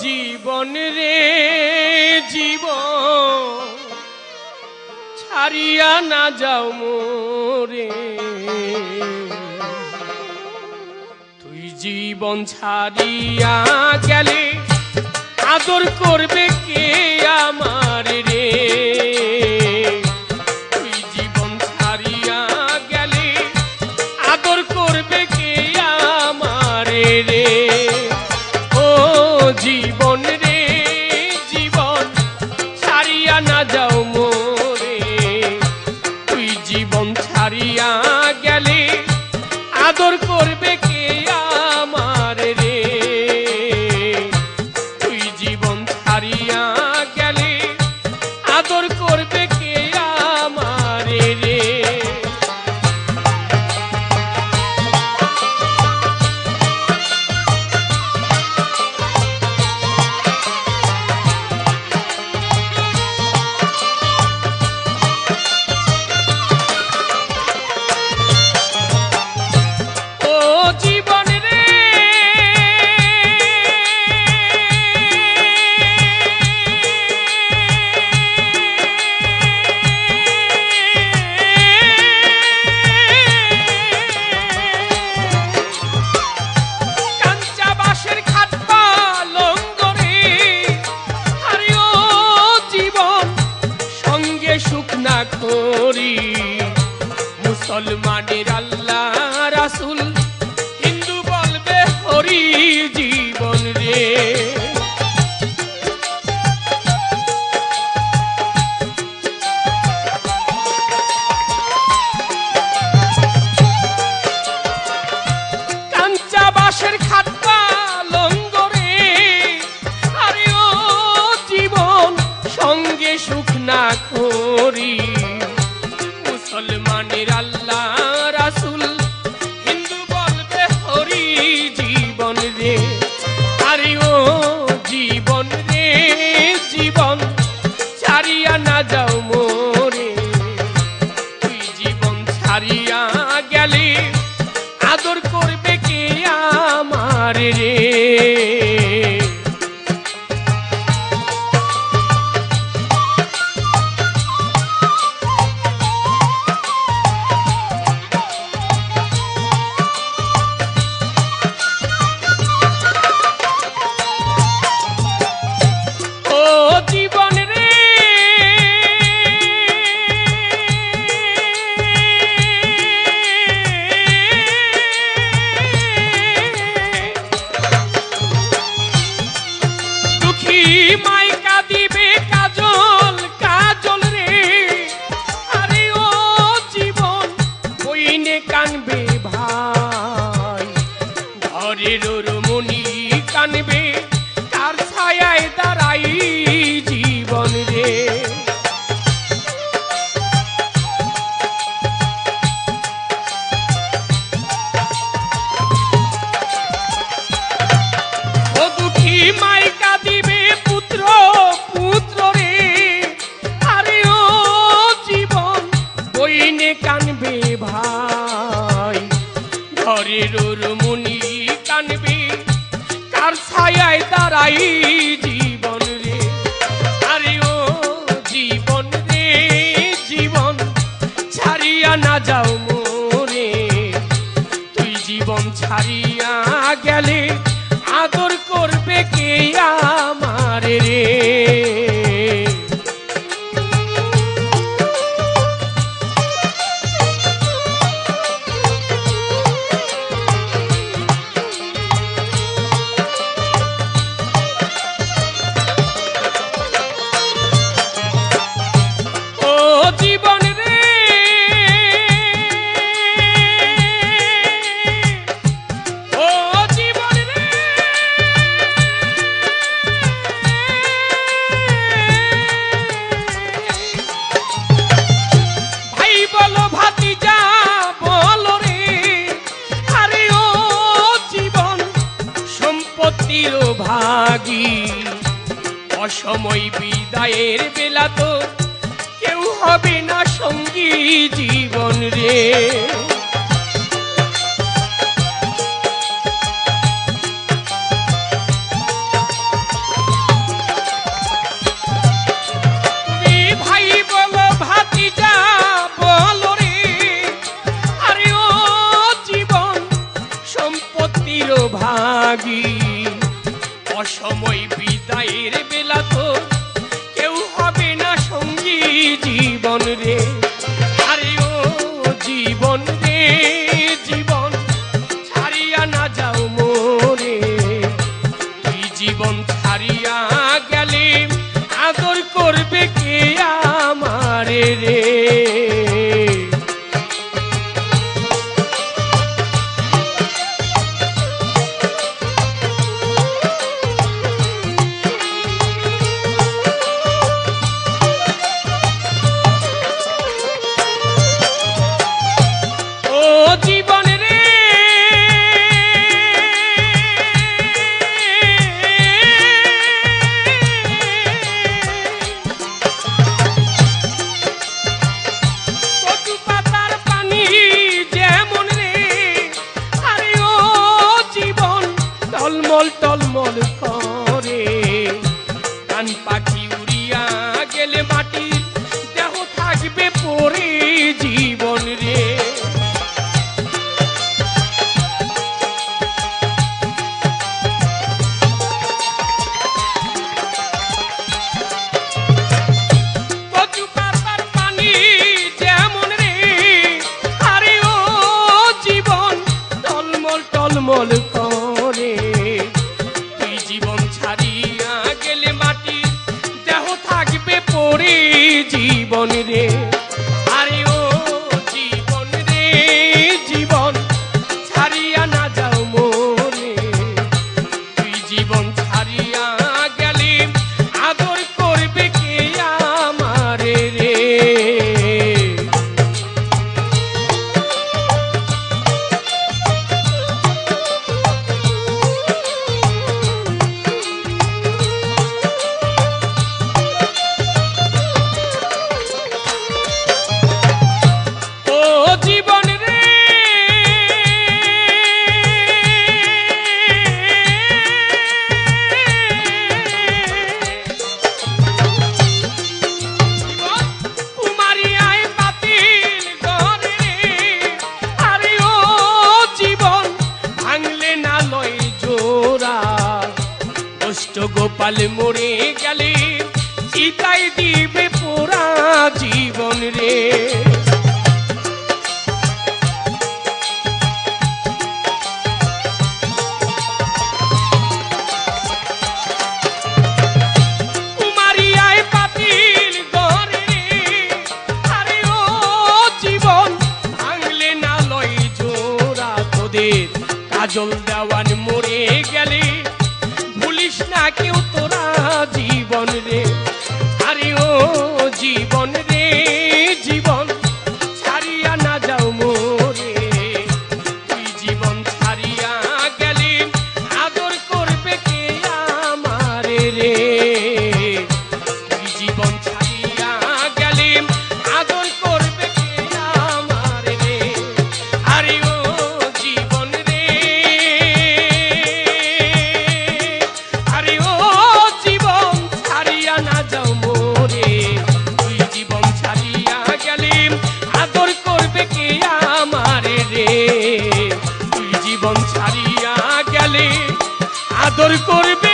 জীবন রে জীবন ছাড়িয়া না যাও মোরে, তুই জীবন ছাড়িয়া গেলে আদর করবে কে আমার রে, তুই জীবন ছাড়িয়া গেলে আদর করবে কে আমার রে। ও জীবন রে জীবন ছাড়িয়া না যাও মোরে, তুই জীবন ছাড়িয়া গেলে আদর করবে কে আমার রে, তুই জীবন ছাড়িয়া গেলে আদর করবে কে আমার রে। মুসলমানের আল্লাহ রাসূল, হিন্দু বলবে হরি জীবন রে। কাঞ্চা বাঁশের খাট পালঙ্ক রে, আরে ও জীবন সঙ্গে সুখ না করি, মুসলমানের আল্লাহ রাসূল, হিন্দু বলবে হরি জীবন রে। আরে ও জীবন রে জীবন ছাড়িয়া না যাও মোরে, তুই জীবন ছাড়িয়া গেলে আদর করবে কে আমার রে। মাইকা দিবে কাজল কাজল রে, আরে ও জীবন বইনে কানবে ভাই, ঘরের রমণী কানবে তার ছায়ায় দাঁড়াই জীবন রে। ও দুঃখী মাইকা দিবে পুত্র পুত্র রে, আরে ও জীবন বইনে কানবে ভাই, ঘরের রমণী কানবে কার ছায়ায় দাঁড়াই জীবন রে। আরে ও জীবন রে জীবন ছাড়িয়া না যাও মোরে, তুই জীবন ছাড়িয়া গেলে আদর করবে কে আমার রে। ও জীবন রে ও জীবন রে ভাই বলো ভাতিজা বলো রে, আরে ও জীবন সম্পত্তির ভাগী, অসময় বিদায়ের বেলা তো কেউ হবে না সঙ্গী জীবন রে। ওই বিদায়ের বেলা তো কেউ হবে না সঙ্গী জীবন রে। আরে ও জীবন রে জীবন ছাড়িয়া না যাও মোরে, তুই জীবন ছাড়িয়া গেলে আদর করবে কে আমারে রে। জীবন রে কচু পাতার পানি যেমন রে, আরে ও জীবন টলমল টলমল করে, কান পাখি উড়িয়া গেলে মাটির দেহ থাকবে পরে জীবন রে। টলমল করে, তুই জীবন ছাড়িয়া গেলে মাটি দেহ থাকবে পড়ে জীবন রে। আরে ও জীবন রে জীবন ছাড়িয়া না যাও মোরে, তুই জীবন ছাড়িয়া গেলে আদর করবে কে আমারে রে। জীবন রে কুমারিয়ায় বাতিল ঘরে রে, আরে ও জীবন ভাঙলে না লয় জোড়া, অষ্ট গোপাল মরে গেলে চিতাই দিবে পোড়া জীবন রে। কাজল দেওয়ান মরে গেলে ভুলিস না কেউ তোরা জীবন রে। আরে ও জীবন রে জীবন ছাড়িয়া না যাও মোরে, তুই জীবন ছাড়িয়া গেলে আদর করবে কে আমারে রে। তুই জীবন ছাড়িয়া গেলে আদর করবে কে আমারে রে। আরে ও জীবন রে আরে ও জীবন ছাড়িয়া না যাও মোরে, তুই জীবন ছাড়িয়া গেলে আদর করবে কে আমারে রে। তুই জীবন ছাড়িয়া গেলে আদর করবে